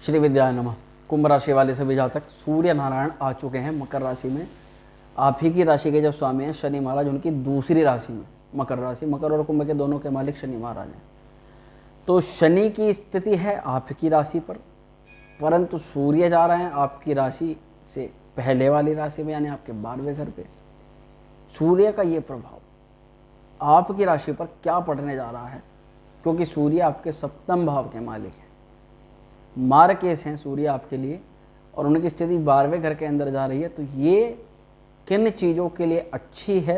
श्री विद्याय नमः। कुंभ राशि वाले सभी जातक सूर्य नारायण आ चुके हैं मकर राशि में। आप ही की राशि के जो स्वामी हैं शनि महाराज, उनकी दूसरी राशि में मकर राशि, मकर और कुंभ के दोनों के मालिक शनि महाराज हैं। तो शनि की स्थिति है आपकी राशि पर, परंतु सूर्य जा रहे हैं आपकी राशि से पहले वाली राशि में, यानी आपके 12वें घर पे। सूर्य का ये प्रभाव आपकी राशि पर क्या पड़ने जा रहा है, क्योंकि सूर्य आपके सप्तम भाव के मालिक हैं, मार्केस हैं सूर्य आपके लिए, और उनकी स्थिति 12वें घर के अंदर जा रही है। तो ये किन चीज़ों के लिए अच्छी है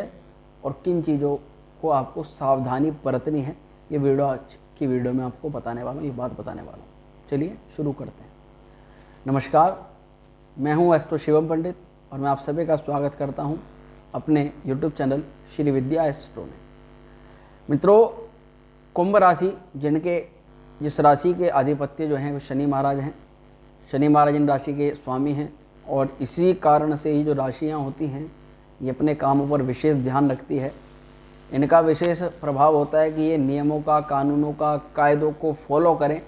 और किन चीज़ों को आपको सावधानी बरतनी है, ये वीडियो आज की वीडियो में आपको बताने वाला हूँ, ये बात बताने वाला हूँ। चलिए शुरू करते हैं। नमस्कार, मैं हूँ एस्ट्रो शिवम पंडित और मैं आप सभी का स्वागत करता हूँ अपने YouTube चैनल श्री विद्या एस्ट्रो में। मित्रों, कुंभ राशि जिस राशि के आधिपत्य जो हैं वो शनि महाराज हैं। शनि महाराज इन राशि के स्वामी हैं और इसी कारण से ही जो राशियां होती हैं ये अपने कामों पर विशेष ध्यान रखती है। इनका विशेष प्रभाव होता है कि ये नियमों का, कानूनों का, कायदों को फॉलो करें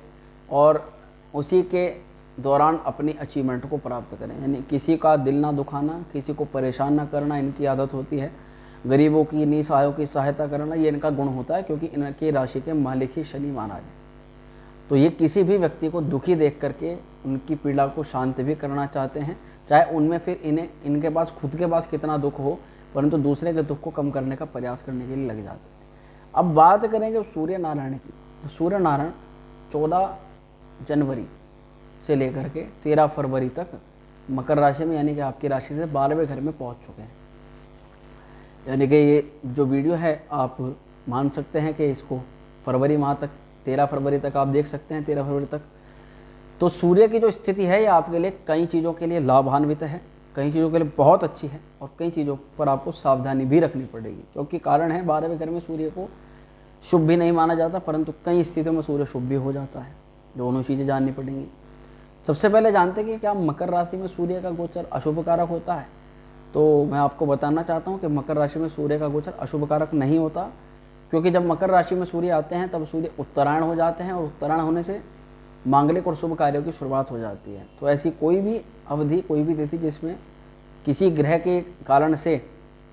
और उसी के दौरान अपनी अचीवमेंट को प्राप्त करें। यानी किसी का दिल ना दुखाना, किसी को परेशान ना करना इनकी आदत होती है। गरीबों की, निसहायों की सहायता करना ये इनका गुण होता है, क्योंकि इनकी राशि के मालिक ही शनि महाराज हैं। तो ये किसी भी व्यक्ति को दुखी देख करके उनकी पीड़ा को शांत भी करना चाहते हैं, चाहे उनमें फिर इनके पास खुद के पास कितना दुख हो, परंतु दूसरे के दुख को कम करने का प्रयास करने के लिए लग जाते हैं। अब बात करेंगे सूर्य नारायण की। तो सूर्य नारायण 14 जनवरी से लेकर के 13 फरवरी तक मकर राशि में, यानी कि आपकी राशि से 12वें घर में पहुंच चुके हैं। यानी कि ये जो वीडियो है आप मान सकते हैं कि इसको फरवरी माह तक, 13 फरवरी तक आप देख सकते हैं, 13 फरवरी तक। तो सूर्य की जो स्थिति है ये आपके लिए कई चीज़ों के लिए लाभान्वित है, कई चीज़ों के लिए बहुत अच्छी है और कई चीज़ों पर आपको सावधानी भी रखनी पड़ेगी, क्योंकि कारण है 12वें घर में सूर्य को शुभ भी नहीं माना जाता, परंतु कई स्थितियों में सूर्य शुभ भी हो जाता है। दोनों चीज़ें जाननी पड़ेंगी। सबसे पहले जानते हैं कि क्या मकर राशि में सूर्य का गोचर अशुभ कारक होता है। तो मैं आपको बताना चाहता हूँ कि मकर राशि में सूर्य का गोचर अशुभ कारक नहीं होता, क्योंकि जब मकर राशि में सूर्य आते हैं तब सूर्य उत्तरायण हो जाते हैं और उत्तरायण होने से मांगलिक और शुभ कार्यों की शुरुआत हो जाती है। तो ऐसी कोई भी अवधि, कोई भी तिथि जिसमें किसी ग्रह के कारण से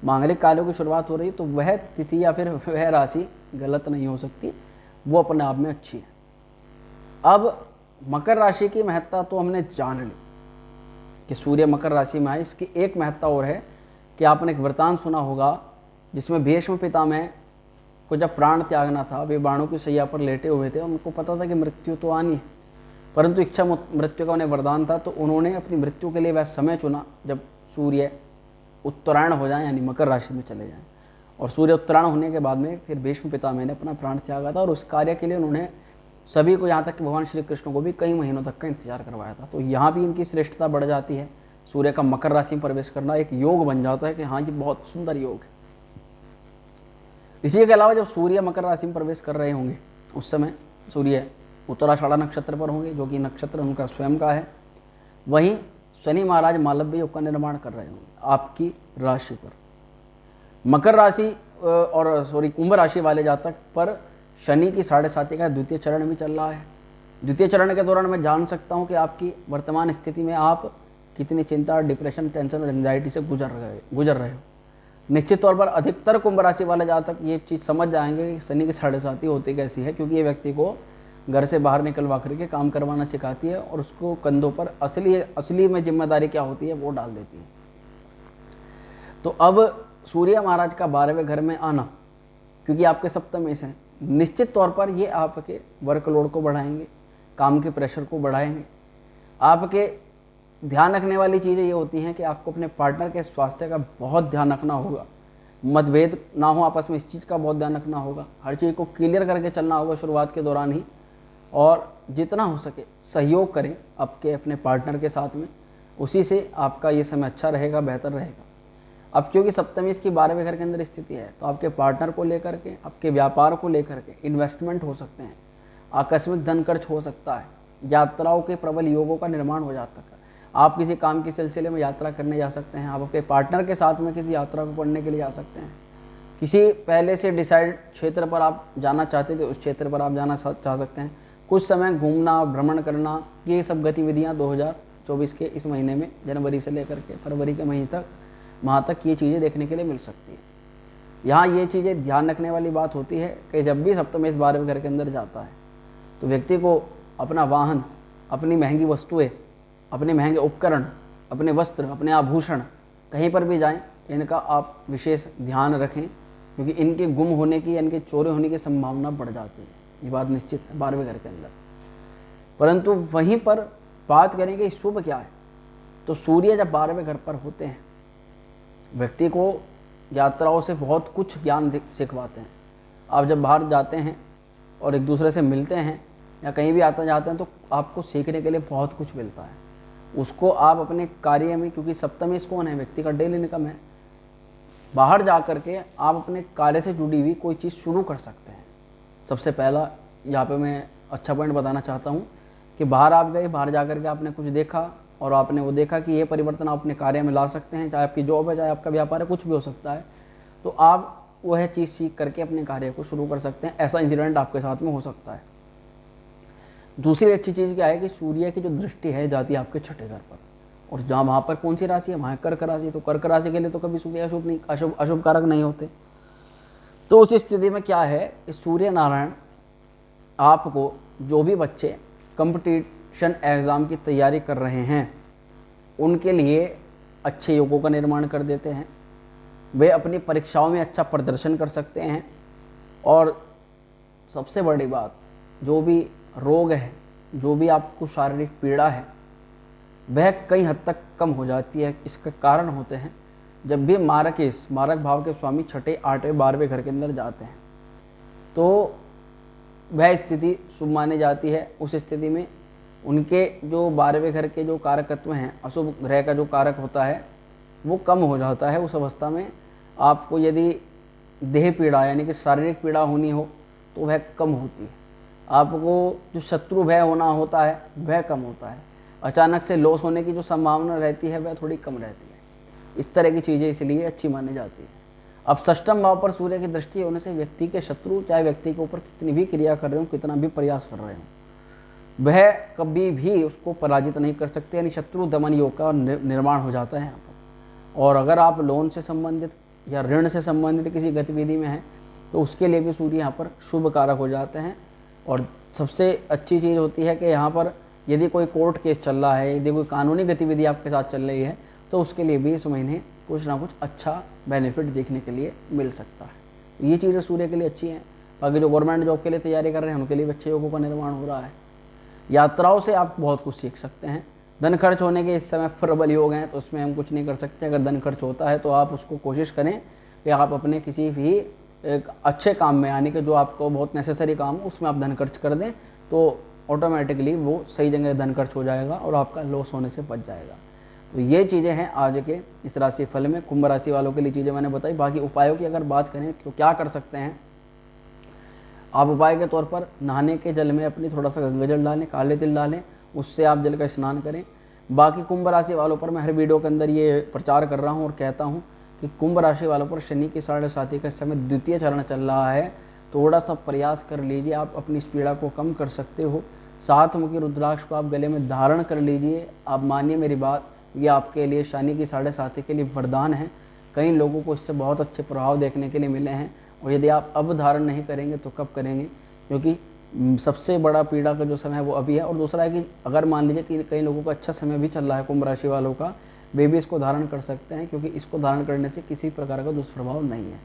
मांगलिक कार्यों की शुरुआत हो रही है, तो वह तिथि या फिर वह राशि गलत नहीं हो सकती, वो अपने आप में अच्छी है। अब मकर राशि की महत्ता तो हमने जान ली कि सूर्य मकर राशि में आए। इसकी एक महत्ता और है कि आपने एक वृतांत सुना होगा जिसमें भीष्म पितामह को जब प्राण त्यागना था, वे बाणों की शैया पर लेटे हुए थे। उनको पता था कि मृत्यु तो आनी है, परंतु इच्छा मृत्यु का उन्हें वरदान था। तो उन्होंने अपनी मृत्यु के लिए वह समय चुना जब सूर्य उत्तरायण हो जाए, यानी मकर राशि में चले जाएं। और सूर्य उत्तरायण होने के बाद में फिर भीष्म पितामह ने अपना प्राण त्यागा था, और उस कार्य के लिए उन्होंने सभी को, यहाँ तक कि भगवान श्री कृष्ण को भी कई महीनों तक का इंतजार करवाया था। तो यहाँ भी इनकी श्रेष्ठता बढ़ जाती है। सूर्य का मकर राशि में प्रवेश करना एक योग बन जाता है कि हाँ, ये बहुत सुंदर योग है। इसी के अलावा जब सूर्य मकर राशि में प्रवेश कर रहे होंगे उस समय सूर्य उत्तराषाढ़ा नक्षत्र पर होंगे, जो कि नक्षत्र उनका स्वयं का है। वहीं शनि महाराज मालव्य योग का निर्माण कर रहे होंगे आपकी राशि पर। मकर राशि और कुंभ राशि वाले जातक पर शनि की 7.5 का द्वितीय चरण भी चल रहा है। द्वितीय चरण के दौरान मैं जान सकता हूँ कि आपकी वर्तमान स्थिति में आप कितनी चिंता, डिप्रेशन, टेंशन और एंग्जाइटी से गुजर रहे हो। निश्चित तौर पर अधिकतर कुंभ राशि वाले जातक ये चीज़ समझ जाएंगे कि शनि की 7.5 होती कैसी है, क्योंकि ये व्यक्ति को घर से बाहर निकलवा करके काम करवाना सिखाती है और उसको कंधों पर असली में जिम्मेदारी क्या होती है वो डाल देती है। तो अब सूर्य महाराज का 12वें घर में आना, क्योंकि आपके सप्तम से हैं, निश्चित तौर पर ये आपके वर्कलोड को बढ़ाएंगे, काम के प्रेशर को बढ़ाएंगे। आपके ध्यान रखने वाली चीज़ें ये होती हैं कि आपको अपने पार्टनर के स्वास्थ्य का बहुत ध्यान रखना होगा। मतभेद ना हो आपस में, इस चीज़ का बहुत ध्यान रखना होगा। हर चीज़ को क्लियर करके चलना होगा शुरुआत के दौरान ही, और जितना हो सके सहयोग करें आपके अपने पार्टनर के साथ में, उसी से आपका ये समय अच्छा रहेगा, बेहतर रहेगा। अब क्योंकि सप्तमी इसकी 12वें घर के अंदर स्थिति है, तो आपके पार्टनर को लेकर के, आपके व्यापार को लेकर के इन्वेस्टमेंट हो सकते हैं, आकस्मिक धन खर्च हो सकता है, यात्राओं के प्रबल योगों का निर्माण हो जाता है। आप किसी काम के सिलसिले में यात्रा करने जा सकते हैं, आप अपने पार्टनर के साथ में किसी यात्रा को पढ़ने के लिए जा सकते हैं। किसी पहले से डिसाइड क्षेत्र पर आप जाना चाहते थे, उस क्षेत्र पर आप जाना चाह सकते हैं। कुछ समय घूमना, भ्रमण करना, ये सब गतिविधियाँ 2024 के इस महीने में जनवरी से लेकर के फरवरी के माह तक ये चीज़ें देखने के लिए मिल सकती है। यहाँ ये चीज़ें ध्यान रखने वाली बात होती है कि जब भी सप्तमेश 12वें घर के अंदर जाता है तो व्यक्ति को अपना वाहन, अपनी महंगी वस्तुएं, अपने महंगे उपकरण, अपने वस्त्र, अपने आभूषण, कहीं पर भी जाएं, इनका आप विशेष ध्यान रखें, क्योंकि इनके गुम होने की, इनके चोरी होने की संभावना बढ़ जाती है। ये बात निश्चित है 12वें घर के अंदर। परंतु वहीं पर बात करेंगे शुभ क्या है, तो सूर्य जब 12वें घर पर होते हैं व्यक्ति को यात्राओं से बहुत कुछ ज्ञान सिखवाते हैं। आप जब बाहर जाते हैं और एक दूसरे से मिलते हैं या कहीं भी आते जाते हैं तो आपको सीखने के लिए बहुत कुछ मिलता है। उसको आप अपने कार्य में, क्योंकि सप्तमेश कौन है, व्यक्ति का डेली इनकम है, बाहर जा कर के आप अपने कार्य से जुड़ी हुई कोई चीज़ शुरू कर सकते हैं। सबसे पहला यहाँ पे मैं अच्छा पॉइंट बताना चाहता हूँ कि बाहर आप गए, बाहर जा कर के आपने कुछ देखा और आपने वो देखा कि ये परिवर्तन आप अपने कार्य में ला सकते हैं, चाहे आपकी जॉब है, चाहे आपका व्यापार है, कुछ भी हो सकता है, तो आप वह चीज़ सीख करके अपने कार्य को शुरू कर सकते हैं। ऐसा इंसिडेंट आपके साथ में हो सकता है। दूसरी अच्छी चीज़ क्या है कि सूर्य की जो दृष्टि है जाती है आपके छठे घर पर, और जहाँ वहाँ पर कौन सी राशि है, वहाँ कर्क राशि। तो कर्क राशि के लिए तो कभी सूर्य अशुभ कारक नहीं होते। तो उस स्थिति में क्या है कि सूर्य नारायण आपको, जो भी बच्चे कंपटीशन एग्ज़ाम की तैयारी कर रहे हैं उनके लिए अच्छे योगों का निर्माण कर देते हैं। वे अपनी परीक्षाओं में अच्छा प्रदर्शन कर सकते हैं। और सबसे बड़ी बात, जो भी रोग है, जो भी आपको शारीरिक पीड़ा है, वह कई हद तक कम हो जाती है। इसका कारण होते हैं जब भी मारक भाव के स्वामी छठे, 8वें, 12वें घर के अंदर जाते हैं तो वह स्थिति शुभ मानी जाती है। उस स्थिति में उनके जो 12वें घर के जो कारकत्व हैं, अशुभ ग्रह का जो कारक होता है वो कम हो जाता है। उस अवस्था में आपको यदि देह पीड़ा यानी कि शारीरिक पीड़ा होनी हो तो वह कम होती है। आपको जो शत्रु भय होना होता है वह कम होता है। अचानक से लॉस होने की जो संभावना रहती है वह थोड़ी कम रहती है। इस तरह की चीज़ें इसलिए अच्छी मानी जाती है। अब षष्ठम भाव पर सूर्य की दृष्टि होने से व्यक्ति के शत्रु, चाहे व्यक्ति के ऊपर कितनी भी क्रिया कर रहे हो, कितना भी प्रयास कर रहे हो, वह कभी भी उसको पराजित नहीं कर सकते। यानी शत्रु दमन योग का निर्माण हो जाता है यहाँ पर। और अगर आप लोन से संबंधित या ऋण से संबंधित किसी गतिविधि में हैं तो उसके लिए भी सूर्य यहाँ पर शुभ कारक हो जाते हैं। और सबसे अच्छी चीज़ होती है कि यहाँ पर यदि कोई कोर्ट केस चल रहा है, यदि कोई कानूनी गतिविधि आपके साथ चल रही है तो उसके लिए भी इस महीने कुछ ना कुछ अच्छा बेनिफिट देखने के लिए मिल सकता है। ये चीज़ें सूर्य के लिए अच्छी हैं। बाकी जो गवर्नमेंट जॉब के लिए तैयारी कर रहे हैं उनके लिए अच्छे योगों का निर्माण हो रहा है। यात्राओं से आप बहुत कुछ सीख सकते हैं। धन खर्च होने के इस समय प्रबल योग हैं तो उसमें हम कुछ नहीं कर सकते। अगर धन खर्च होता है तो आप उसको कोशिश करें कि आप अपने किसी भी एक अच्छे काम में, यानी कि जो आपको बहुत नेसेसरी काम हो उसमें आप धन खर्च कर दें तो ऑटोमेटिकली वो सही जगह धन खर्च हो जाएगा और आपका लॉस होने से बच जाएगा। तो ये चीज़ें हैं आज के इस राशि फल में। कुंभ राशि वालों के लिए चीज़ें मैंने बताई। बाकी उपायों की अगर बात करें तो क्या कर सकते हैं आप उपाय के तौर पर, नहाने के जल में अपनी थोड़ा सा गंगा जल डालें, काले तिल डालें, उससे आप जल का स्नान करें। बाकी कुंभ राशि वालों पर मैं हर वीडियो के अंदर ये प्रचार कर रहा हूँ और कहता हूँ कि कुंभ राशि वालों पर शनि की 7.5 का इस समय द्वितीय चरण चल रहा है। थोड़ा सा प्रयास कर लीजिए, आप अपनी इस पीड़ा को कम कर सकते हो। 7 मुखी रुद्राक्ष को आप गले में धारण कर लीजिए। आप मानिए मेरी बात, ये आपके लिए शनि की 7.5 के लिए वरदान है। कई लोगों को इससे बहुत अच्छे प्रभाव देखने के लिए मिले हैं और यदि आप अब धारण नहीं करेंगे तो कब करेंगे, क्योंकि सबसे बड़ा पीड़ा का जो समय है वो अभी है। और दूसरा है कि अगर मान लीजिए कि कई लोगों का अच्छा समय भी चल रहा है कुंभ राशि वालों का, वे भी इसको धारण कर सकते हैं, क्योंकि इसको धारण करने से किसी प्रकार का दुष्प्रभाव नहीं है।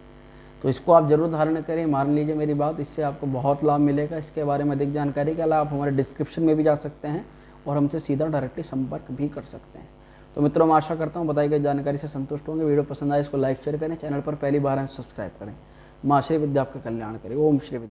तो इसको आप जरूर धारण करें। मान लीजिए मेरी बात, इससे आपको बहुत लाभ मिलेगा। इसके बारे में अधिक जानकारी के लिए आप हमारे डिस्क्रिप्शन में भी जा सकते हैं और हमसे सीधा डायरेक्टली संपर्क भी कर सकते हैं। तो मित्रों, मैं आशा करता हूँ बताई गई जानकारी से संतुष्ट होंगे। वीडियो पसंद आए इसको लाइक शेयर करें, चैनल पर पहली बार आए सब्सक्राइब करें। माँ श्री विद्या आपका कल्याण करें। ओम श्री विद्या।